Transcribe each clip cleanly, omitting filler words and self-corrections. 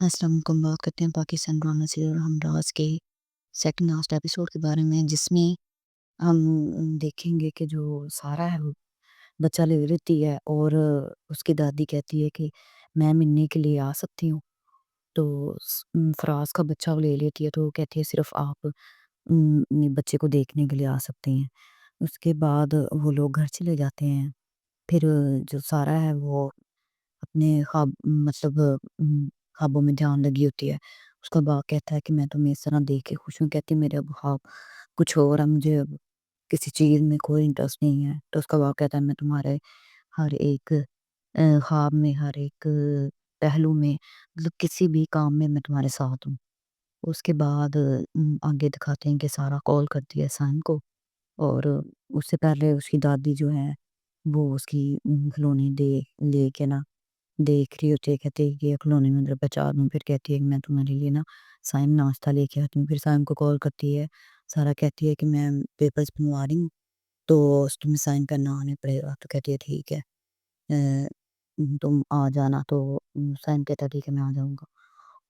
السلام علیکم، بات کرتے ہیں پاکستان ڈرامہ سیریل ہمراز کے سیکنڈ لاسٹ ایپیسوڈ کے بارے میں، جس میں ہم دیکھیں گے کہ جو سارا ہے وہ بچہ لے لیتی ہے اور اس کی دادی کہتی ہے کہ میں ملنے کے لیے آ سکتی ہوں۔ تو فراز کا بچہ وہ لے لیتی ہے، تو وہ کہتی ہے صرف آپ بچے کو دیکھنے کے لیے آ سکتے ہیں۔ اس کے بعد وہ لوگ گھر چلے جاتے ہیں۔ پھر جو سارا ہے وہ اپنے خواب مطلب خوابوں میں دھیان لگی ہوتی ہے۔ اس کا باپ کہتا ہے کہ میں تمہیں اس طرح دیکھ کے خوش ہوں، کہتی میرے اب خواب کچھ اور ہے، مجھے اب کسی چیز میں کوئی انٹرسٹ نہیں ہے۔ تو اس کا باپ کہتا ہے میں تمہارے ہر ایک خواب میں، ہر ایک پہلو میں، مطلب کسی بھی کام میں میں تمہارے ساتھ ہوں۔ اس کے بعد آگے دکھاتے ہیں کہ سارا کال کرتی ہے سائم کو، اور اس سے پہلے اس کی دادی جو ہے وہ اس کی کھلونے لے کے نا دیکھ رہی ہوتی ہے، کہتی ہے کہ کھلونے میں اندر بچا دوں، پھر کہتی ہے کہ میں تمہارے لیے نا سائم ناشتہ لے کے آتی ہوں۔ پھر سائم کو کال کرتی ہے، سارا کہتی ہے کہ میں پیپرز بنوا رہی ہوں تو تمہیں سائن کرنا آنے پڑے گا۔ تو کہتی ہے ٹھیک ہے، تم آ جانا۔ تو سائم کہتا ہے ٹھیک ہے میں آ جاؤں گا۔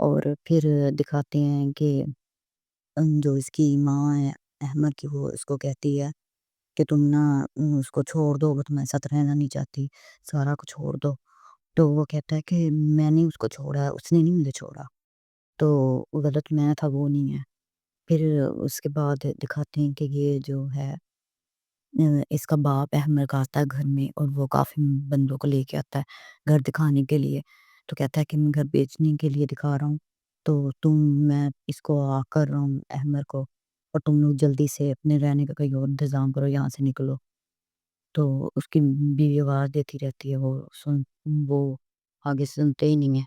اور پھر دکھاتے ہیں کہ جو اس کی ماں ہے احمد کی، وہ اس کو کہتی ہے کہ تم نا اس کو چھوڑ دو، وہ تمہارے ساتھ رہنا نہیں چاہتی، سارا کو چھوڑ دو۔ تو وہ کہتا ہے کہ میں نے اس کو چھوڑا ہے، اس نے نہیں مجھے چھوڑا، تو غلط میں تھا، وہ نہیں ہے۔ پھر اس کے بعد دکھاتے ہیں کہ یہ جو ہے اس کا باپ احمد کا آتا ہے گھر میں، اور وہ کافی بندوں کو لے کے آتا ہے گھر دکھانے کے لیے۔ تو کہتا ہے کہ میں گھر بیچنے کے لیے دکھا رہا ہوں، تو میں اس کو آ کر رہا ہوں احمد کو، اور تم لوگ جلدی سے اپنے رہنے کا کوئی اور انتظام کرو، یہاں سے نکلو۔ تو اس کی بیوی آواز دیتی رہتی ہے، وہ آگے سنتے ہی نہیں ہے۔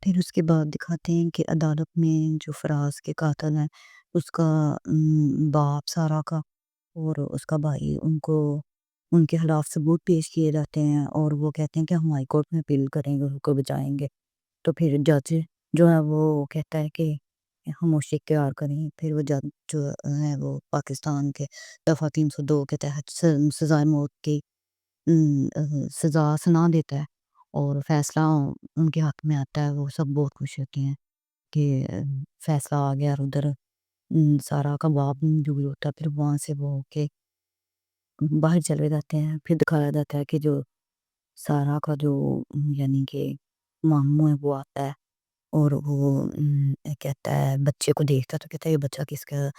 پھر اس کے بعد دکھاتے ہیں کہ عدالت میں جو فراز کے قاتل ہیں اس کا باپ سارا کا اور اس کا بھائی، ان کے خلاف ثبوت پیش کیے جاتے ہیں، اور وہ کہتے ہیں کہ ہم ہائی کورٹ میں اپیل کریں گے، ان کو بچائیں گے۔ تو پھر جج جو ہے وہ کہتا ہے کہ خاموشی اختیار کریں۔ پھر وہ جج جو ہے وہ پاکستان کے دفعہ 302 کے تحت سزائے موت کی سزا سنا دیتا ہے، اور فیصلہ ان کے حق میں آتا ہے۔ وہ سب بہت خوش ہوتے ہیں کہ فیصلہ آ گیا، اور ادھر سارا کا باپ جو بھی ہوتا ہے، پھر وہاں سے وہ ہو کے باہر چلے جاتے ہیں۔ پھر دکھایا جاتا ہے کہ جو سارا کا جو یعنی کہ ماموں ہے وہ آتا ہے، اور وہ کہتا ہے بچے کو دیکھتا ہے، تو کہتا ہے یہ بچہ کس کا ہے؟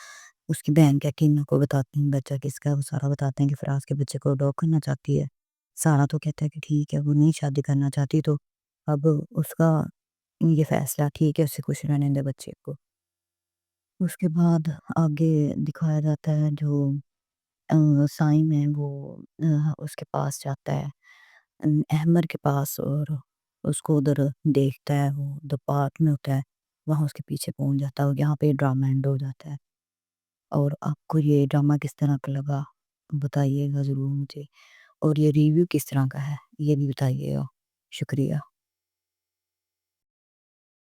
اس کی بہن کہتی ہے ان کو بتاتی ہیں بچہ کس کا ہے، وہ سارا بتاتے ہیں کہ فراز کے بچے کو اڈاپٹ کرنا چاہتی ہے۔ سارا تو کہتا ہے کہ ٹھیک ہے، وہ نہیں شادی کرنا چاہتی، تو اب اس کا یہ فیصلہ ٹھیک ہے، اسے خوش رہنے دے بچے کو۔ اس کے بعد آگے دکھایا جاتا ہے جو سائم ہے وہ اس کے پاس جاتا ہے، احمد کے پاس، اور اس کو ادھر دیکھتا ہے، وہ جو پارک میں ہوتا ہے وہاں اس کے پیچھے پہنچ جاتا ہے، اور یہاں پہ ڈرامہ اینڈ ہو جاتا ہے۔ اور آپ کو یہ ڈرامہ کس طرح کا لگا بتائیے گا ضرور مجھے، اور یہ ریویو کس طرح کا ہے یہ بھی بتائیے گا۔ شکریہ۔